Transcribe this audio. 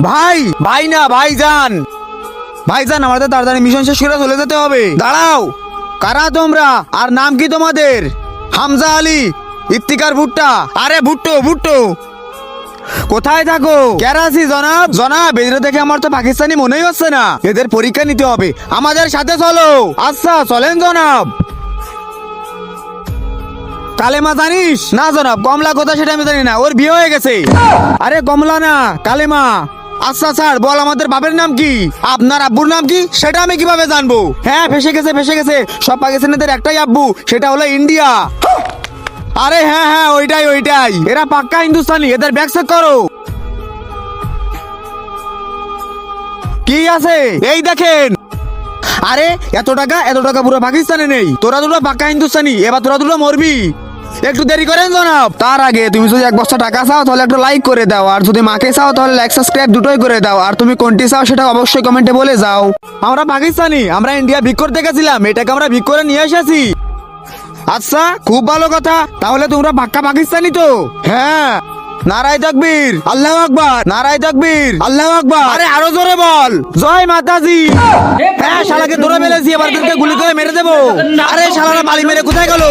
ভাই ভাই না ভাইজান, ভাইজান আমাদের তাড়াতাড়ি মিশন শেষ করে চলে যেতে হবে। দাঁড়াও, কারা তোমরা আর নাম কি তোমাদের? হামজা আলী, ইফতিকার ভুট্টা। আরে ভুট্টো ভুট্টো, কোথায় থাকো? কেরাসি জনাব। জনাব এদের দেখে আমার তো পাকিস্তানি মনেই হচ্ছে না, এদের পরীক্ষা নিতে হবে, আমাদের সাথে চলো। আচ্ছা চলেন জনাব। কালেমা জানিস? না জনাব, কমলা কোথায় সেটা আমি জানি না, ওর বিয়ে হয়ে গেছে। আরে কমলা না, কালেমা। আচ্ছা স্যার বল, আমাদের বাপের নাম কি? আপনার আব্বুর নাম কি সেটা আমি কিভাবে জানবো? হ্যাঁ ফেসে গেছে ফেসে গেছে, সব পাকিস্তানিদের একটাই আব্বু, সেটা হলো ইন্ডিয়া। আরে হ্যাঁ হ্যাঁ ওইটাই ওইটাই, এরা পাক্কা হিন্দুস্তানি, এদের ব্যাগ চেক করো। কি আছে এই দেখেন। আরে এত টাকা পুরো পাকিস্তানে নেই, তোরা দুটো পাক্কা হিন্দুস্তানি, এবার তোরা দুটো মরবি। একটু দেরি করেন জনাব। তার আগে তুমি যদি এক বস্তা টাকা চাও তাহলে একটু লাইক করে দাও, আর যদি মাকে চাও তাহলে লাইক সাবস্ক্রাইব দুটোই করে দাও, আর তুমি কোনটি চাও সেটা অবশ্যই কমেন্টে বলে যাও। আমরা পাকিস্তানি, আমরা ইন্ডিয়া ভিক করতে গেছিলাম, এটাকে আমরা ভিক করে নিয়ে এসেছি। আচ্ছা খুব ভালো কথা, তাহলে তোমরা পাক্কা পাকিস্তানি তো? হ্যাঁ। নারায় তাকবীর, আল্লাহু আকবার, নারায় তাকবীর, আল্লাহু আকবার। আরে আরো জোরে বল, জয় মাতাজি। হ্যাঁ শালাকে ধরে ফেলেছি, এবার তোকে গুলি করে মেরে দেবো। আরে শালারা বালি মেরে কোথায় গেল?